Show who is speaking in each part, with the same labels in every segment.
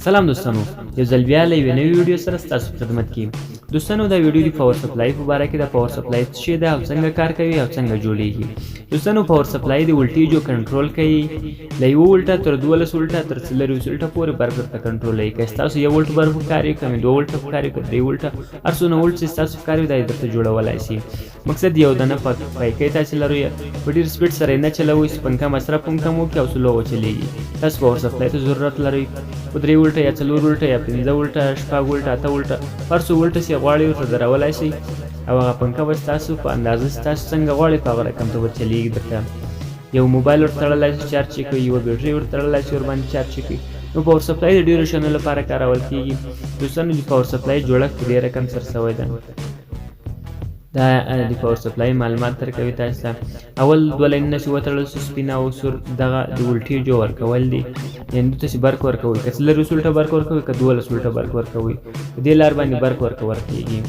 Speaker 1: سلام دوستانو، یو ځل بیا له یوې نوې ویډیو سره ستاسو په خدمت کې یم. دوستانو دا ویډیو د پاور سپلای په باره کې د پاور سپلای څه شی ده او څنګه کار کوي او څنګه جوړیږي. دوستانو پاور سپلای د ولټیجو کنټرول کوي، له 1 ولټه تر 12 ولټه تر 24 ولټه پورې برق درته کنټرولوي. که ستاسو 1 ولټ برق پکار وي، که 2 ولټه پکار وي، که 3 ولټه، هر څونه ولټ چې ستاسو پکار وي دا یې درته جوړولی شي. مقصد یو دانه پایکۍ تاسې لرئ، په ډېر سپیډ سره یې نه چلوئ چې پنکه مصرف هم کم وکړي او سلو وچلېږي. تاسو پاور سپلای ته ضرورت لرئ په 3 ولټه یا 4 ولټه یا 5 ولټه، 6 ولټه، 8 ولټه، هر څو ولټه چې غواړئ ورته درولی شئ او هغه پنکه به ستاسو په اندازه چې تاسو څنګه غواړئ په هغه رقم ته به چلېږي. درته یو موبایل ورته تړلی شي چارج یې کوي، یوه بیټرۍ ورته تړلی شي ورباندې چارج یې کوي. نو پاور سپلای د ډېرو شیانو لپاره کارول کېږي. دوستانو د پاور سپلای جوړښت په دې رقم سره شوی ده. دا د پاور سپلای معلومات درکوي تاسو ته. اول 2 لاینونه چې وتړل شي سپین او سور، دغه د ولټیجو ورکول دي، یعنې دلته چې برق ورکوئ، که 24 ولټه برق ورکوئ، که 12 ولټه برق ورکوئ، په دې لار باندې برق ورکول کېږي.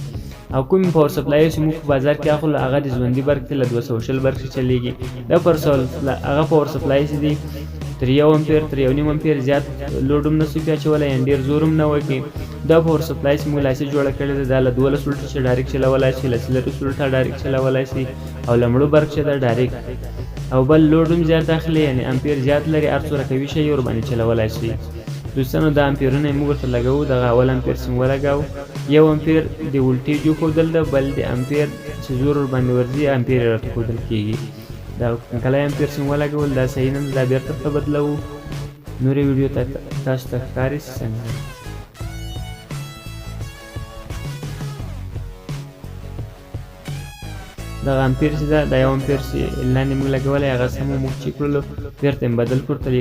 Speaker 1: او کوم پاور سپلای چې موږ په بازار کې اخلو هغه د ژوندي برق دی، له 220 برق چې چلېږي. دا هغه پاور سپلای چې دی تر 1 امپیر تر 1.5 امپیر زیات لوډ هم نشي پې اچولی، یعنې ډېر زور هم نه وکړي. دا پاور سپلای چې موږ لاسي جوړه کړې ده دا له 12 ولټه چې ډایرکټ چلولی شي، له 24 ولټه ډایرکټ چلولی شي، او له مړو برق چې ده ډایرکټ، او بل لوډ هم زیات اخلي، یعنې امپیر زیات لري، هر څومره قوي شی یې ورباندې چلولی شي. دوستانو دا امپیرونه یې موږ ورته لګوو. دغه اول امپیر چې موږ ولګوو 1 امپیر د ولټیجو ښودل ده، بل د امپیر چې زور ورباندې ورځي امپیر یې راته ښودل کېږي. دا کلی امپیر چې موږ ولګول دا صحیح نه ده، دا بېرته ورته بدلوو. نورې ویډیو تاسو ته ښکاري چې څنګه دغه امپیر چې ده دا 1 امپیر چې لاندې موږ لګولی هغه سم موږ چې کړلو بېرته یې بدل کړو، تر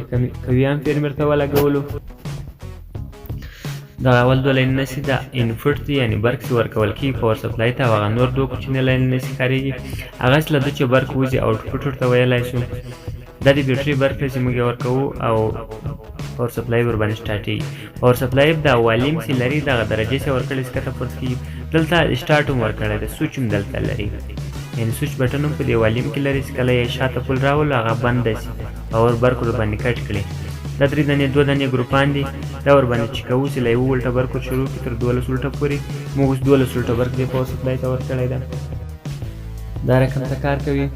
Speaker 1: قوي امپیر مې ورته ولګولو. دغه اول 2 لاینونه چې دا انپوټ دي، یعنې برق چې ورکول کېږي پاور سپلای ته، او هغه نور 2 کوچني لاینونه چې کارېږي هغه چې له ده چې برق وځي آوټپوټ ورته ویلی شو. دا د بیټرۍ برق دی چې موږ یې ورکوو او پاور سپلای ورباندې سټارټېږي. پاور سپلای دا والیم چې لري دغه درجې چې ورکړی ښکته پورته کېږي. دلته سټارټ هم ورکړی دی، سوچ هم دلته لري، یعنې سوچ بټن هم په دې والیم کې لري چې کله یې شاته پل راولو هغه بنده شي، پاور برق ورباندې کټ کړي. دا 3 دانې 2 دانې ګروپان دي، دا ورباندې چې کوو چې له 1 ولټه برق شروع کړي تر 12 ولټه پورې. موږ اوس 12 ولټه برق دې پاور سپلای ته ورکړی ده. دا رقم ته کار کوي.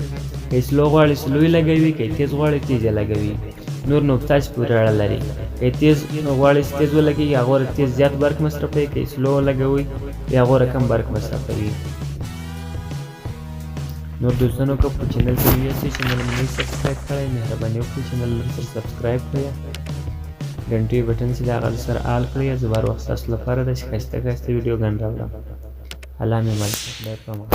Speaker 1: که یې سلو غواړئ سلو یې لګوي، که یې تیز غواړئ تیز یې لګوي. نور نو په تاسو پورې اړه لري. که یې تیز غواړئ چې تیز ولګېږي هغه تیز زیات برق مصرفوي، که یې سلو لګوئ بیا هغه کم برق مصرفوي. نور دوستانو که په چینل کې نوي یاستئ چینل مو نه سبسکرایب کړی، مهرباني وکړئ چینل سره سبسکرایب کړئ، ګنټې بټن چې د هغه سره آل کړئ. زه به هر وخت ستاسو لپاره داسې ښایسته ښایسته ویډیوګانې راوړم. الله مې مل شه، خدای پامان.